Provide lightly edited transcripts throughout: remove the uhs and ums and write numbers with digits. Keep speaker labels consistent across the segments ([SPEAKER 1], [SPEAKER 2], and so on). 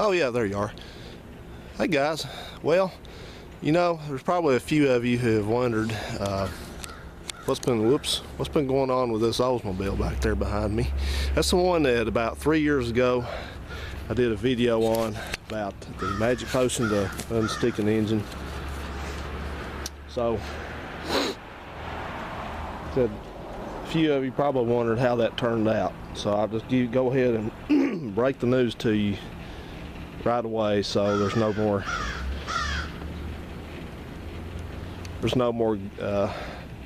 [SPEAKER 1] Oh yeah, there you are. Hey guys, well, you know, there's probably a few of you who have wondered what's been going on with this Oldsmobile back there behind me. That's the one that about 3 years ago I did a video on about the magic potion to unsticking the engine. So, a few of you probably wondered how that turned out. So I'll just go ahead and break the news to you right away, so there's no more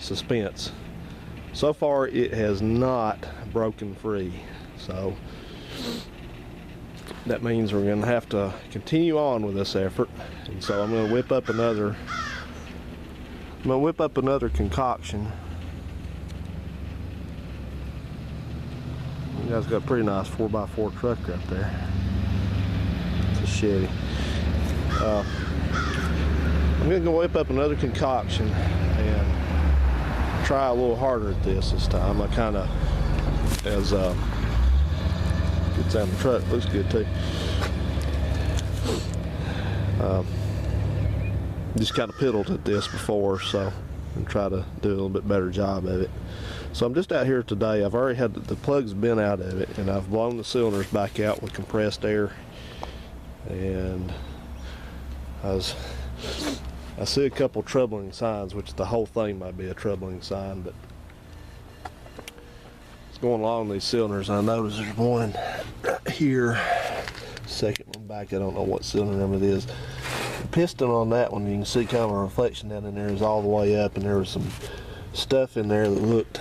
[SPEAKER 1] suspense. So far it has not broken free, so that means we're going to have to continue on with this effort. And so I'm going to whip up another concoction. You guys got a pretty nice 4x4 truck right there. It's a Chevy. I'm going to go whip up another concoction and try a little harder at this time. I kind of, as good sound the truck, looks good too. Just kind of piddled at this before, so I'm try to do a little bit better job of it. So I'm just out here today. I've already had the plugs been out of it, and I've blown the cylinders back out with compressed air. And I see a couple troubling signs, which the whole thing might be a troubling sign, but it's going along these cylinders. I notice there's one here, second one back. I don't know what cylinder number it is. The piston on that one, you can see kind of a reflection down in there, is all the way up, and there was some stuff in there that looked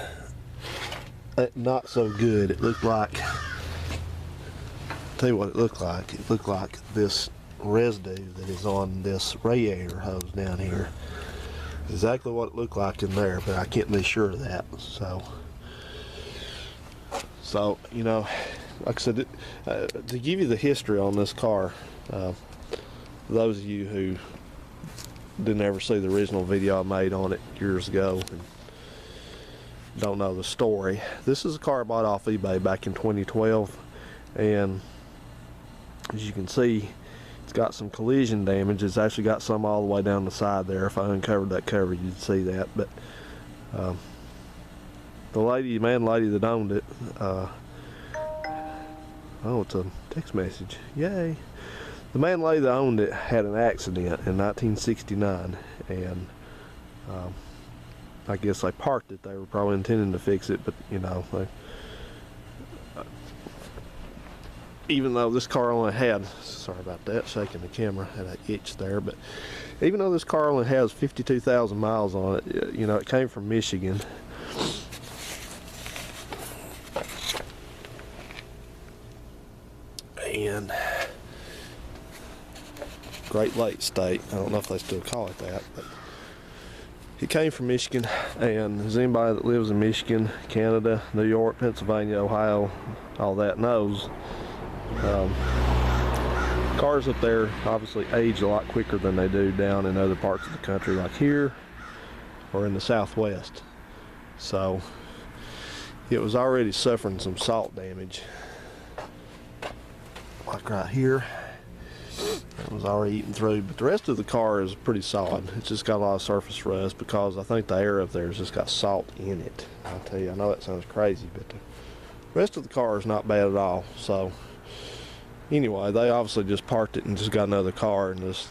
[SPEAKER 1] not so good. It looked like, tell you what it looked like. It looked like this residue that is on this radiator hose down here. Exactly what it looked like in there, but I can't be sure of that. So you know, like I said, to give you the history on this car, for those of you who didn't ever see the original video I made on it years ago and don't know the story, this is a car I bought off eBay back in 2012, and as you can see, it's got some collision damage. It's actually got some all the way down the side there. If I uncovered that cover, you'd see that. But the lady that owned it, oh, it's a text message, yay. The lady that owned it had an accident in 1969, and I guess they parked it. They were probably intending to fix it, but you know, even though this car only had, sorry about that, shaking the camera, had an itch there, but even though this car only has 52,000 miles on it, you know, it came from Michigan. And Great Lakes State, I don't know if they still call it that, but it came from Michigan. And as anybody that lives in Michigan, Canada, New York, Pennsylvania, Ohio, all that knows, cars up there obviously age a lot quicker than they do down in other parts of the country, like here or in the Southwest. So it was already suffering some salt damage, like right here. It was already eaten through, but the rest of the car is pretty solid. It's just got a lot of surface rust because I think the air up there has just got salt in it. I'll tell you, I know that sounds crazy, but the rest of the car is not bad at all. So anyway, they obviously just parked it and just got another car, and just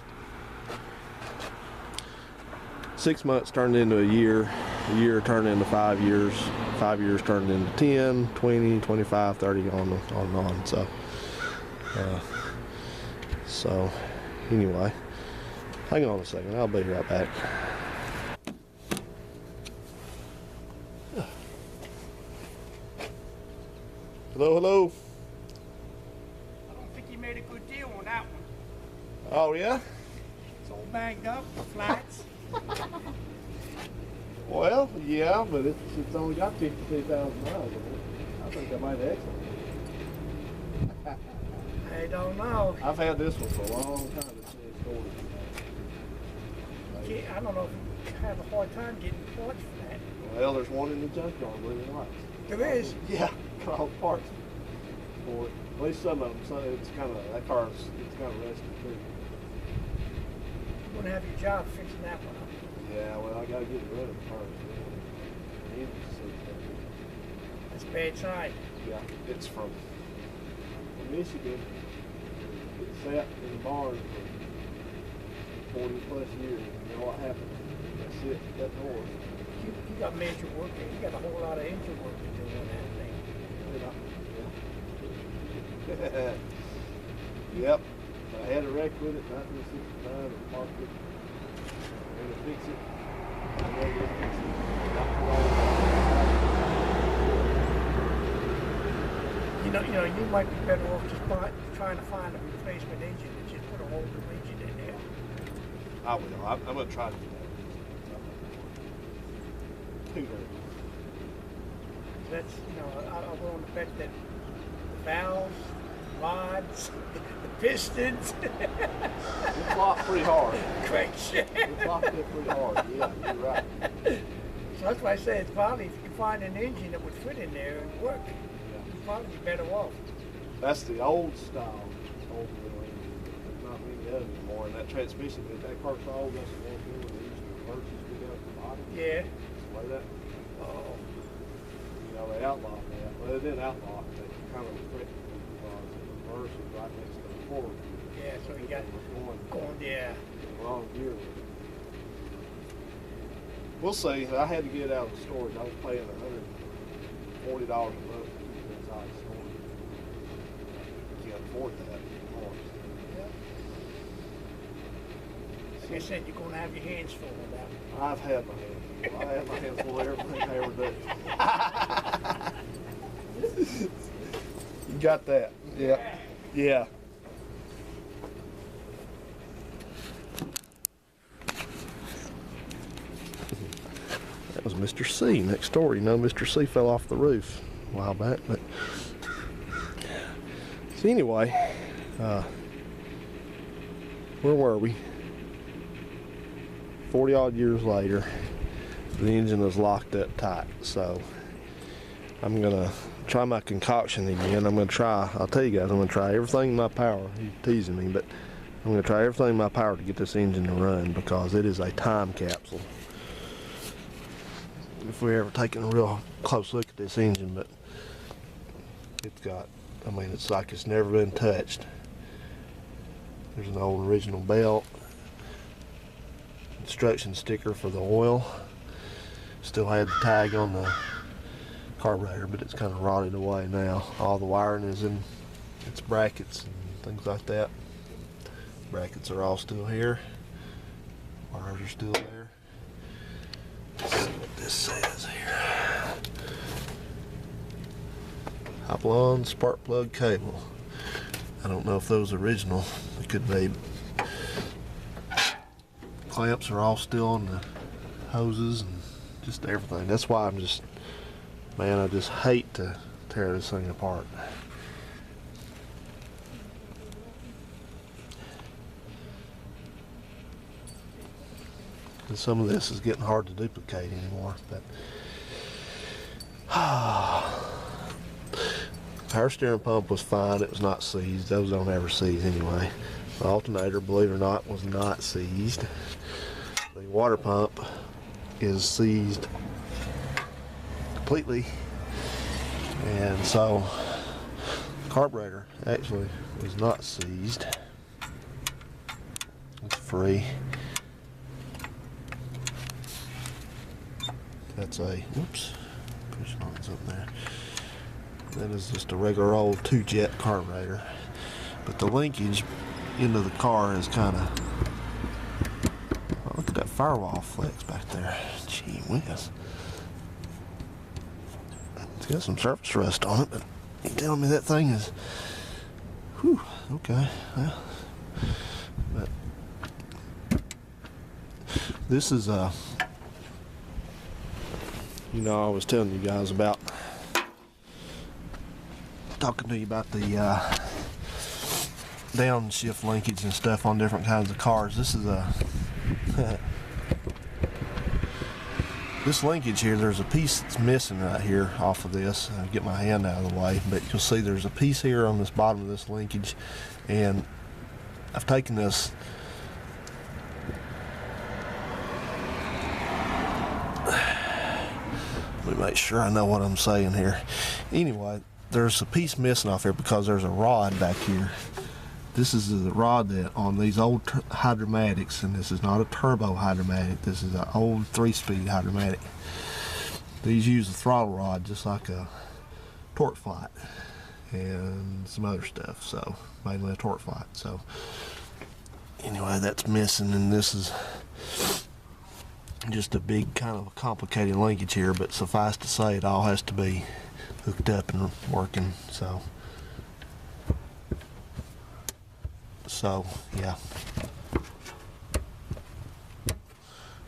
[SPEAKER 1] 6 months turned into a year turned into 5 years, 5 years turned into 10, 20, 25, 30, on and on. So anyway, hang on a second, I'll be right back. Hello.
[SPEAKER 2] I don't think you made a good deal on that one.
[SPEAKER 1] Oh yeah?
[SPEAKER 2] It's all banged up, flats.
[SPEAKER 1] Well, yeah, but it's only got 52,000 miles on it. I think I might have excellent.
[SPEAKER 2] I don't know.
[SPEAKER 1] I've had this one for a long time.
[SPEAKER 2] I don't know if you have a hard time getting parts for that.
[SPEAKER 1] Well, there's one in the junkyard, believe it or not.
[SPEAKER 2] There is?
[SPEAKER 1] Yeah, called parts. for it. At least some of them. So it's kind of that car's it's kind of rusty too.
[SPEAKER 2] You're gonna have your job fixing that one up.
[SPEAKER 1] Yeah, well I gotta get rid of the first.
[SPEAKER 2] That's a bad sign.
[SPEAKER 1] Yeah, it's from Michigan. It sat in the barn for 40 plus years. You know what happened? That's it. That door.
[SPEAKER 2] You got major work there. You got a whole lot of engine work to do on that thing.
[SPEAKER 1] Yeah. Yep. I had a wreck with it in 1969 and parked it. I'm going to fix it. I'm going to fix it.
[SPEAKER 2] You might be better off just trying to find a replacement engine and just put a whole new engine in there.
[SPEAKER 1] I will. I'm going to try to do that. Too dirty.
[SPEAKER 2] That's, I'm willing to bet that the valves, rods, the pistons,
[SPEAKER 1] It flopped pretty hard.
[SPEAKER 2] crankshaft.
[SPEAKER 1] It flopped it pretty hard. Yeah, you're right.
[SPEAKER 2] So that's why I say it's probably, if you can find an engine that would fit in there and work,
[SPEAKER 1] Yeah.
[SPEAKER 2] you'd probably be better off.
[SPEAKER 1] That's the old style Oldsmobile engine. There's not many of them anymore. And that transmission, that car's so old, that's the one thing when they used to reverse as we got at the bottom.
[SPEAKER 2] Yeah.
[SPEAKER 1] Like that. They outlawed that. Well, they didn't outlaw it. They kind of restricted it because the reverse was right next to the forward.
[SPEAKER 2] Yeah, so you got going, yeah.
[SPEAKER 1] The wrong gear with it. We'll see. I had to get it out of the storage. I was paying $140 a month to keep it inside the storage. Can't afford that anymore.
[SPEAKER 2] Like I said, you're going to have your hands full with that.
[SPEAKER 1] I've had my hands. I have my hands full of everything I ever do. You got that? Yeah. Yeah. That was Mr. C next door. You know, Mr. C fell off the roof a while back. But so anyway, where were we? 40 odd years later, the engine is locked up tight. So I'm gonna try my concoction again. I'll tell you guys, I'm gonna try everything in my power. He's teasing me, but I'm gonna try everything in my power to get this engine to run because it is a time capsule. If we ever taken a real close look at this engine, but it's got, it's like it's never been touched. There's an old original belt, instruction sticker for the oil. Still had the tag on the carburetor, but it's kind of rotted away now. All the wiring is in its brackets and things like that. Brackets are all still here. Wires are still there. Let's see what this says here. Hop-on spark plug cable. I don't know if those are original. They could be. Clamps are all still on the hoses and just everything. That's why I'm just, man, I just hate to tear this thing apart. And some of this is getting hard to duplicate anymore, but power steering pump was fine. It was not seized. Those don't ever seize anyway. The alternator, believe it or not, was not seized. The water pump is seized completely, and so the carburetor actually was not seized. It's free. That's a, whoops, push lines up there. That is just a regular old 2-jet carburetor, but the linkage into the car is kind of, oh, look at that firewall flex back there. Gee whiz. It's got some surface rust on it, but you telling me that thing is, whew, okay. Well, but this is I was telling you guys about, talking to you about the downshift linkage and stuff on different kinds of cars. This is a This linkage here, there's a piece that's missing right here off of this. I'll get my hand out of the way, but you'll see there's a piece here on this bottom of this linkage, and I've taken this let me make sure I know what I'm saying here. Anyway, there's a piece missing off here because there's a rod back here. This is the rod that on these old hydromatics, and this is not a turbo hydromatic, this is an old 3-speed hydromatic. These use a throttle rod just like a torque flight and some other stuff, so mainly a torque flight. So anyway, that's missing, and this is just a big kind of a complicated linkage here, but suffice to say it all has to be hooked up and working. So yeah.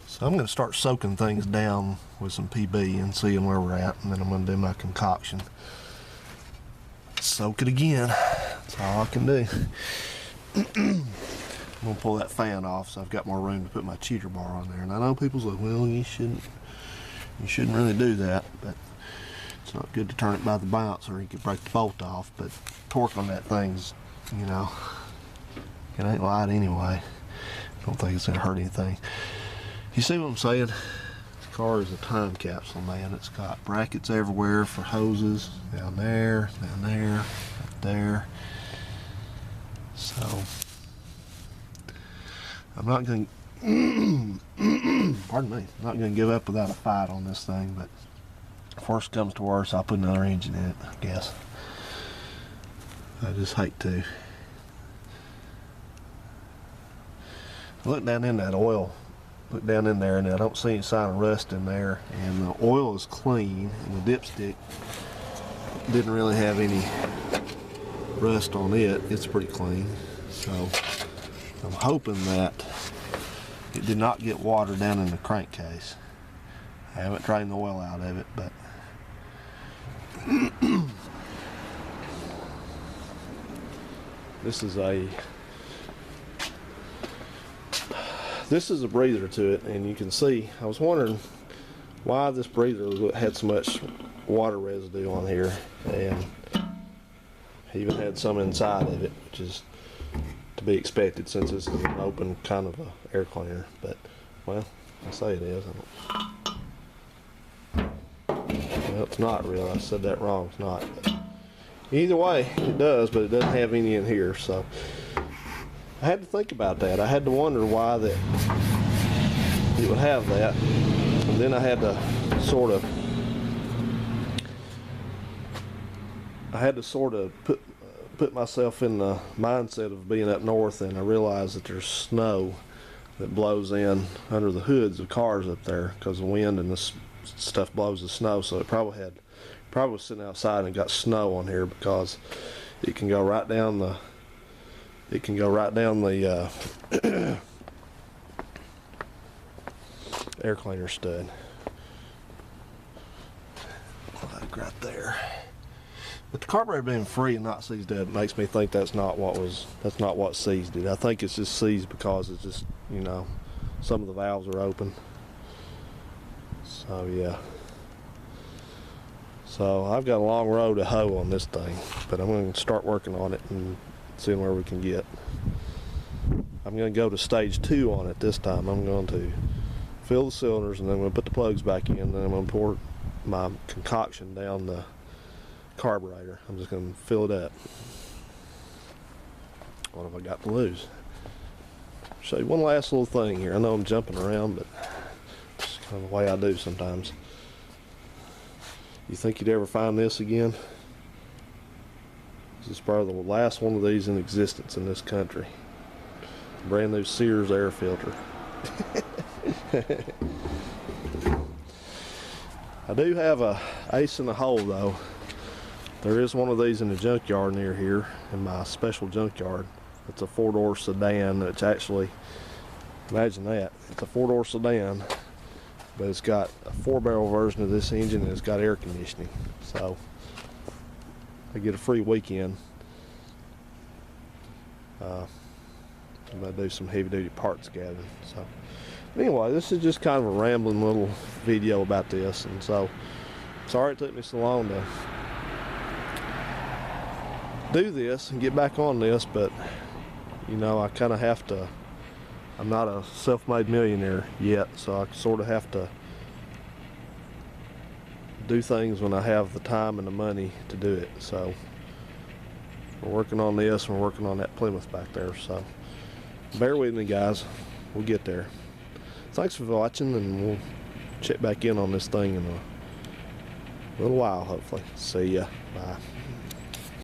[SPEAKER 1] So I'm going to start soaking things down with some PB and seeing where we're at, and then I'm going to do my concoction. Soak it again. That's all I can do. I'm going to pull that fan off so I've got more room to put my cheater bar on there. And I know people's like, well, you shouldn't really do that, but it's not good to turn it by the bounce or you could break the bolt off. But torque on that thing's, you know, it ain't light anyway. I don't think it's going to hurt anything. You see what I'm saying? This car is a time capsule, man. It's got brackets everywhere for hoses, down there, up there. So I'm not going to, pardon me, I'm not going to give up without a fight on this thing, but if worse comes to worse, I'll put another engine in it, I guess. I just hate to. Look down in that oil. Look down in there, and I don't see any sign of rust in there, and the oil is clean, and the dipstick didn't really have any rust on it. It's pretty clean, so I'm hoping that it did not get water down in the crankcase. I haven't drained the oil out of it, but this is a breather to it, and you can see, I was wondering why this breather had so much water residue on here, and even had some inside of it, which is to be expected since this is an open kind of a air cleaner. But, well, I say it is. Well, it's not real. I said that wrong. It's not. But either way, it does, but it doesn't have any in here, so I had to think about that. I had to wonder why that it would have that, and then I had to sort of put myself in the mindset of being up north, and I realized that there's snow that blows in under the hoods of cars up there because the wind and this stuff blows the snow. So it probably was sitting outside and got snow on here because it can go right down the air cleaner stud. Like right there. But the carburetor being free and not seized up makes me think that's not what seized it. I think it's just seized because it's just, you know, some of the valves are open. So yeah. So I've got a long road to hoe on this thing, but I'm going to start working on it and seeing where we can get. I'm going to go to stage 2 on it this time. I'm going to fill the cylinders, and then I'm going to put the plugs back in, and then I'm going to pour my concoction down the carburetor. I'm just going to fill it up. What have I got to lose? Show you one last little thing here. I know I'm jumping around, but it's kind of the way I do sometimes. You think you'd ever find this again? This is probably the last one of these in existence in this country. Brand new Sears air filter. I do have a ace in the hole though. There is one of these in the junkyard near here, in my special junkyard. It's a 4-door sedan. It's actually, imagine that, it's a 4-door sedan, but it's got a 4-barrel version of this engine, and it's got air conditioning. So I get a free weekend. I'm gonna do some heavy-duty parts gathering. So anyway, this is just kind of a rambling little video about this, and so sorry it took me so long to do this and get back on this, but you know, I kind of have to. I'm not a self-made millionaire yet, so I sort of have to do things when I have the time and the money to do it. So we're working on this, and we're working on that Plymouth back there, so bear with me, guys. We'll get there. Thanks for watching, and we'll check back in on this thing in a little while, hopefully. See ya. Bye.